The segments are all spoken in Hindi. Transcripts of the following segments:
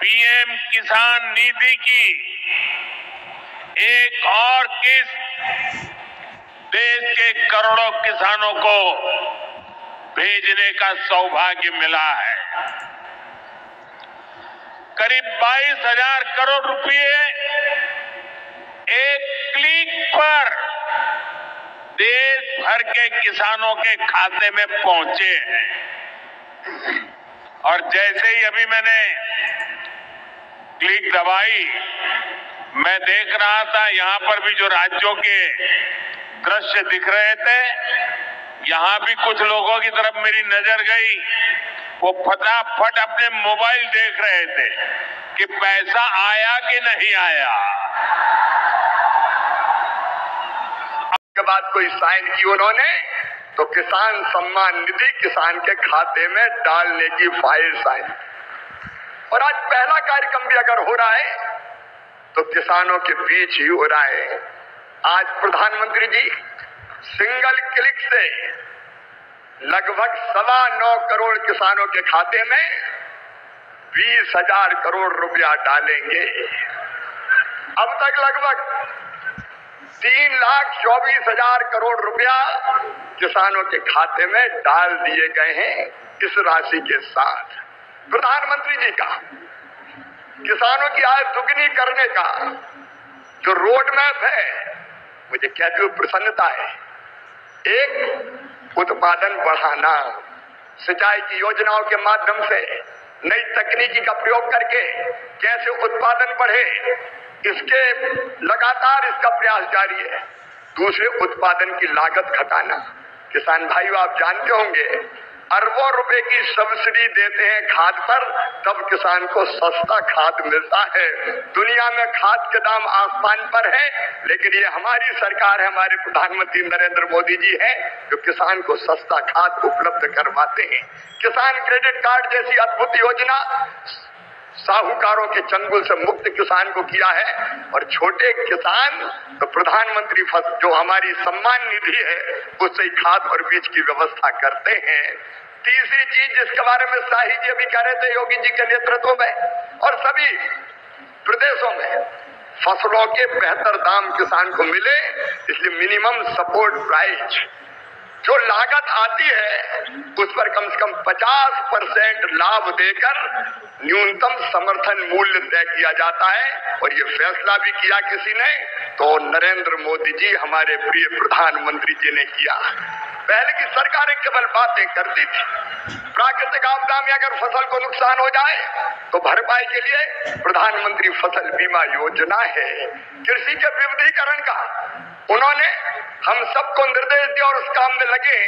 पीएम किसान निधि की एक और किस्त देश के करोड़ों किसानों को भेजने का सौभाग्य मिला है। करीब 22,000 करोड़ रुपए एक क्लिक पर देश भर के किसानों के खाते में पहुंचे हैं। और जैसे ही अभी मैंने क्लिक दबाई, मैं देख रहा था यहां पर भी जो राज्यों के दृश्य दिख रहे थे, यहां भी कुछ लोगों की तरफ मेरी नजर गई। वो फटाफट अपने मोबाइल देख रहे थे कि पैसा आया कि नहीं आया। के बाद कोई साइन की उन्होंने तो किसान सम्मान निधि किसान के खाते में डालने की फाइल साइन। और आज पहला कार्यक्रम भी अगर हो रहा है तो किसानों के बीच ही हो रहा है। आज प्रधानमंत्री जी सिंगल क्लिक से लगभग 9.25 करोड़ किसानों के खाते में 20,000 करोड़ रुपया डालेंगे। अब तक लगभग 3,24,000 करोड़ रुपया किसानों के खाते में डाल दिए गए हैं। इस राशि के साथ प्रधानमंत्री जी का किसानों की आय दुगनी करने का जो रोड मैप है, मुझे कहते हुए प्रसन्नता है। एक, उत्पादन बढ़ाना, सिंचाई की योजनाओं के माध्यम से नई तकनीकी का प्रयोग करके कैसे उत्पादन बढ़े, इसके लगातार इसका प्रयास जारी है। दूसरे, उत्पादन की लागत घटाना। किसान भाइयों, आप जानते होंगे अरबों रुपए की सब्सिडी देते हैं खाद पर, तब किसान को सस्ता खाद मिलता है। दुनिया में खाद के दाम आसमान पर है, लेकिन ये हमारी सरकार है, हमारे प्रधानमंत्री नरेंद्र मोदी जी है जो किसान को सस्ता खाद उपलब्ध करवाते हैं। किसान क्रेडिट कार्ड जैसी अद्भुत योजना साहूकारों के चंगुल से मुक्त किसान को किया है। और छोटे किसान तो प्रधानमंत्री जो हमारी सम्मान निधि है उससे खाद और बीज की व्यवस्था करते हैं। तीसरी चीज जिसके बारे में शाही जी अभी कह रहे थे, योगी जी के नेतृत्व में और सभी प्रदेशों में फसलों के बेहतर दाम किसान को मिले, इसलिए मिनिमम सपोर्ट प्राइस जो लागत आती है उस पर कम से कम 50% लाभ देकर न्यूनतम समर्थन मूल्य तय किया जाता है। और ये फैसला भी किया किसी ने तो नरेंद्र मोदी जी हमारे प्रिय प्रधानमंत्री जी ने किया। पहले की सरकारें केवल बातें करती थी। प्राकृतिक आपदा में अगर फसल को नुकसान हो जाए तो भरपाई के लिए प्रधानमंत्री फसल बीमा योजना है। कृषि के विविधीकरण का उन्होंने हम सबको निर्देश दिया और उस काम में लगे।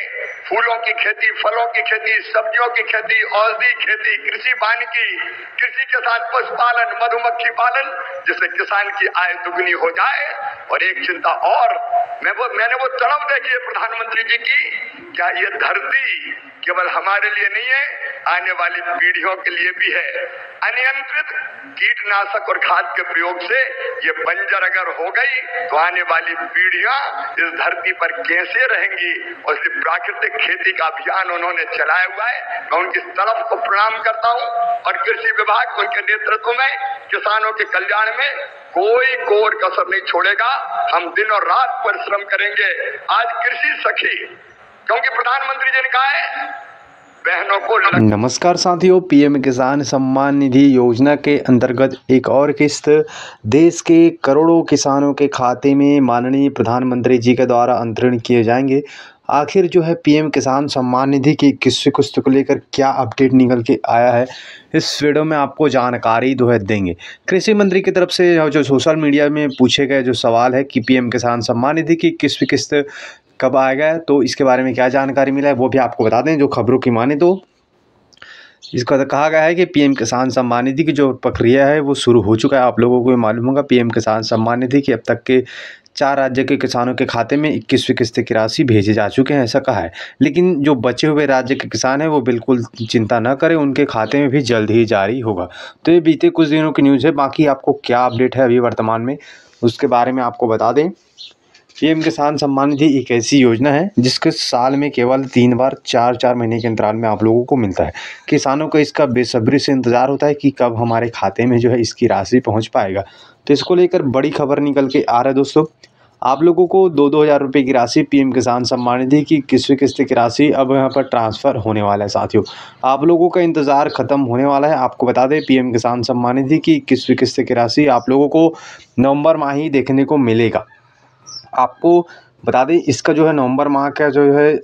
फूलों की खेती, फलों की खेती, सब्जियों की खेती, औषधि खेती, कृषि वानिकी, कृषि के साथ पशुपालन, मधुमक्खी पालन, जिससे किसान की आय दुगनी हो जाए। और एक चिंता और, मैंने वो तड़प देखी है प्रधानमंत्री जी की, क्या ये धरती केवल हमारे लिए नहीं है, आने वाली पीढ़ियों के लिए भी है। अनियंत्रित कीटनाशक और खाद के प्रयोग से ये बंजर अगर हो गई तो आने वाली पीढ़ियां इस धरती पर कैसे रहेंगी। और इसलिए प्राकृतिक खेती का अभियान उन्होंने चलाया हुआ है। मैं उनकी तरफ को प्रणाम करता हूं। और कृषि विभाग उनके नेतृत्व में किसानों के कल्याण में कोई कोर कसर नहीं छोड़ेगा। हम दिन और रात परिश्रम करेंगे। आज कृषि सखी, क्योंकि प्रधानमंत्री जी ने कहा है बहनों को। नमस्कार साथियों, पीएम किसान सम्मान निधि योजना के अंतर्गत एक और किस्त देश के करोड़ों किसानों के खाते में माननीय प्रधानमंत्री जी के द्वारा अंतरण किए जाएंगे। आखिर जो है पीएम किसान सम्मान निधि की 21वीं किस्त को लेकर क्या अपडेट निकल के आया है, इस वीडियो में आपको जानकारी जो है देंगे। कृषि मंत्री की तरफ से जो सोशल मीडिया में पूछे गए जो सवाल है कि पीएम किसान सम्मान निधि की 21वीं किस्त कब आएगा, तो इसके बारे में क्या जानकारी मिला है वो भी आपको बता दें। जो खबरों की माने तो इसका कहा गया है कि पीएम किसान सम्मान निधि की जो प्रक्रिया है वो शुरू हो चुका है। आप लोगों को मालूम होगा पीएम किसान सम्मान निधि की अब तक के 4 राज्य के किसानों के खाते में 21वीं किस्त की राशि भेजे जा चुके हैं, ऐसा कहा है। लेकिन जो बचे हुए राज्य के किसान हैं वो बिल्कुल चिंता न करें, उनके खाते में भी जल्द ही जारी होगा। तो ये बीते कुछ दिनों की न्यूज़ है। बाकी आपको क्या अपडेट है अभी वर्तमान में उसके बारे में आपको बता दें पीएम किसान सम्मान निधि एक ऐसी योजना है जिसके साल में केवल 3 बार 4-4 महीने के अंतराल में आप लोगों को मिलता है। किसानों को इसका बेसब्री से इंतज़ार होता है कि कब हमारे खाते में जो है इसकी राशि पहुंच पाएगा। तो इसको लेकर बड़ी खबर निकल के आ रहा है दोस्तों। आप लोगों को 2-2 हज़ार रुपये की राशि पीएम किसान सम्मान निधि की 21वीं किस्त की राशि अब यहाँ पर ट्रांसफ़र होने वाला है साथियों। आप लोगों का इंतज़ार ख़त्म होने वाला है। आपको बता दें पीएम किसान सम्मान निधि की 21वीं किस्त की राशि आप लोगों को नवंबर माह ही देखने को मिलेगा। आपको बता दें इसका जो है नवंबर माह का जो है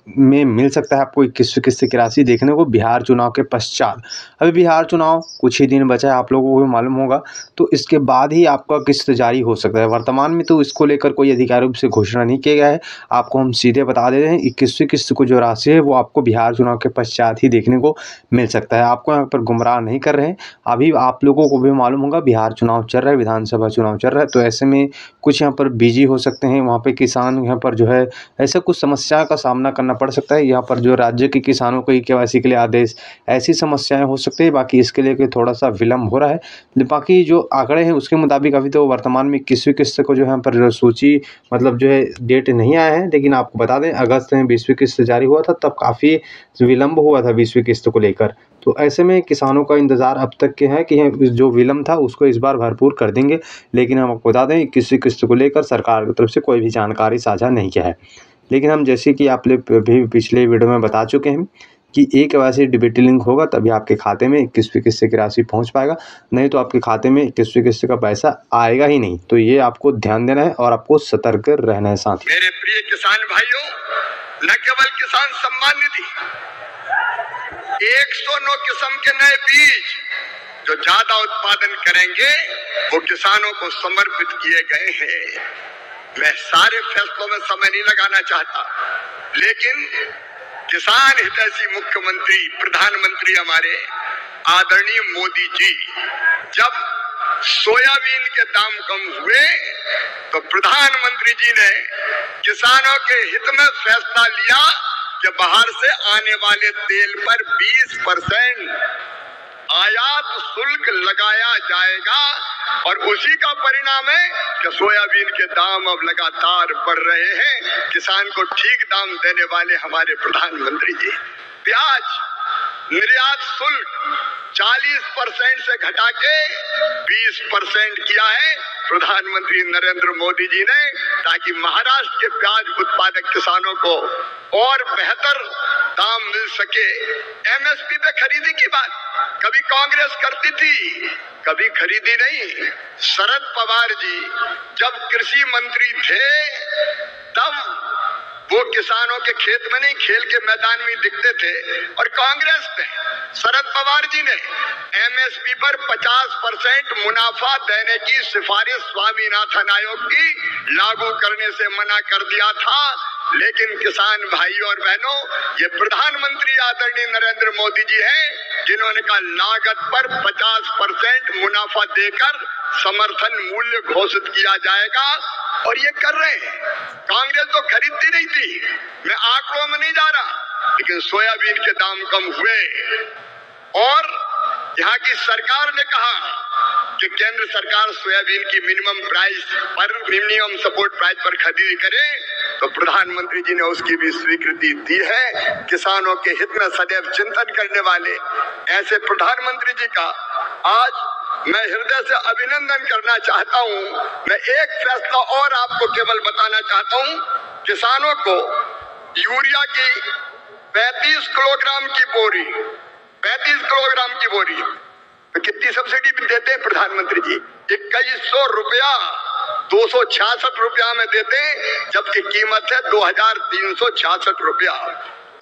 में मिल सकता है आपको 21वीं किस्त की राशि देखने को बिहार चुनाव के पश्चात। अभी बिहार चुनाव कुछ ही दिन बचा है, आप लोगों को भी मालूम होगा, तो इसके बाद ही आपका किस्त जारी हो सकता है। वर्तमान में तो इसको लेकर कोई आधिकारिक रूप से घोषणा नहीं किया गया है। आपको हम सीधे बता दे रहे हैं 21वीं किस्त को जो राशि है वो आपको बिहार चुनाव के पश्चात ही देखने को मिल सकता है। आपको यहाँ पर गुमराह नहीं कर रहे हैं। अभी आप लोगों को भी मालूम होगा बिहार चुनाव चल रहा है, विधानसभा चुनाव चल रहा है, तो ऐसे में कुछ यहाँ पर बिजी हो सकते हैं। वहाँ पर किसान यहाँ पर जो है ऐसा कुछ समस्या का सामना करना पड़ सकता है। यहाँ पर जो राज्य के किसानों को केवाईसी के लिए आदेश, ऐसी समस्याएं हो सकती है। बाकी इसके लिए थोड़ा सा विलम्ब हो रहा है। बाकी जो आंकड़े हैं उसके मुताबिक अभी तो वर्तमान में 21वीं किस्त को जो यहाँ पर सूची मतलब जो है डेट नहीं आया है, लेकिन आपको बता दें अगस्त में 20वीं किस्त जारी हुआ था, तब काफ़ी विलम्ब हुआ था 20वीं किस्त को लेकर। तो ऐसे में किसानों का इंतज़ार अब तक के है कि जो विलम्ब था उसको इस बार भरपूर कर देंगे। लेकिन हम आपको बता दें 21वीं किस्त को लेकर सरकार की तरफ से कोई भी जानकारी साझा नहीं किया है। लेकिन हम जैसे कि आप भी पिछले वीडियो में बता चुके हैं कि एक वैसे डीबीटी लिंक होगा तभी आपके खाते में 21वीं किस्त की राशि पहुंच पाएगा, नहीं तो आपके खाते में 21वीं किस्त का पैसा आएगा ही नहीं। तो ये आपको ध्यान देना है और आपको सतर्क रहना है। साथ ही मेरे प्रिय किसान भाइयों, न केवल किसान सम्मान निधि, 109 किस्म के नए बीज जो ज्यादा उत्पादन करेंगे वो किसानों को समर्पित किए गए हैं। मैं सारे फैसलों में समय नहीं लगाना चाहता, लेकिन किसान हितैषी मुख्यमंत्री प्रधानमंत्री हमारे आदरणीय मोदी जी जब सोयाबीन के दाम कम हुए तो प्रधानमंत्री जी ने किसानों के हित में फैसला लिया कि बाहर से आने वाले तेल पर 20% आयात शुल्क लगाया जाएगा, और उसी का परिणाम है कि सोयाबीन के दाम अब लगातार बढ़ रहे हैं। किसान को ठीक दाम देने वाले हमारे प्रधानमंत्री जी। प्याज निर्यात शुल्क 40% से घटा के 20% किया है प्रधानमंत्री नरेंद्र मोदी जी ने, ताकि महाराष्ट्र के प्याज उत्पादक किसानों को और बेहतर दाम मिल सके। एमएसपी पे खरीदी की बात कभी कांग्रेस करती थी, कभी खरीदी नहीं। शरद पवार जी जब कृषि मंत्री थे तब वो किसानों के खेत में नहीं, खेल के मैदान में दिखते थे। और कांग्रेस ने, शरद पवार जी ने एमएसपी पर 50% मुनाफा देने की सिफारिश स्वामीनाथन आयोग की लागू करने से मना कर दिया था। लेकिन किसान भाइयों और बहनों, ये प्रधानमंत्री आदरणीय नरेंद्र मोदी जी हैं जिन्होंने कहा लागत पर 50% मुनाफा देकर समर्थन मूल्य घोषित किया जाएगा, और ये कर रहे हैं। कांग्रेस तो खरीदती नहीं थी, मैं आंकड़ों में नहीं जा रहा, लेकिन सोयाबीन के दाम कम हुए और यहाँ की सरकार ने कहा कि केंद्र सरकार सोयाबीन की मिनिमम सपोर्ट प्राइस पर खरीदी करे, तो प्रधानमंत्री जी ने उसकी भी स्वीकृति दी है। किसानों के हित में सदैव चिंतन करने वाले ऐसे प्रधानमंत्री जी का आज मैं हृदय से अभिनंदन करना चाहता हूं। मैं एक फैसला और आपको केवल बताना चाहता हूं, किसानों को यूरिया की 35 किलोग्राम की बोरी, 35 किलोग्राम की बोरी तो कितनी सब्सिडी भी देते हैं प्रधानमंत्री जी? 2100 रुपया 266 रुपया में देते हैं, जबकि कीमत है 2366 रुपया।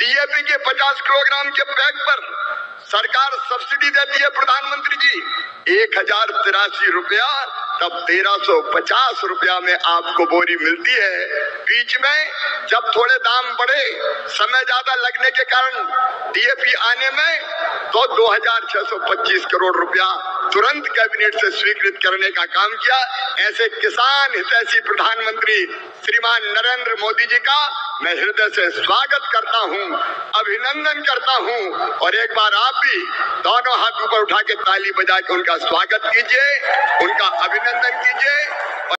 डीएपी के 50 किलोग्राम के बैग पर सरकार सब्सिडी देती है प्रधानमंत्री जी 1083 रुपया, तब 1350 रुपया में आपको बोरी मिलती है। बीच में जब थोड़े दाम बढ़े, समय ज्यादा लगने के कारण डीएपी आने में, तो 2625 करोड़ रुपया तुरंत कैबिनेट से स्वीकृत करने का काम किया। ऐसे किसान हितैषी प्रधानमंत्री श्रीमान नरेंद्र मोदी जी का मैं हृदय से स्वागत करता हूं, अभिनंदन करता हूं, और एक बार आप भी दोनों हाथ ऊपर उठा के ताली बजा के उनका स्वागत कीजिए, उनका अभिनंदन कीजिए।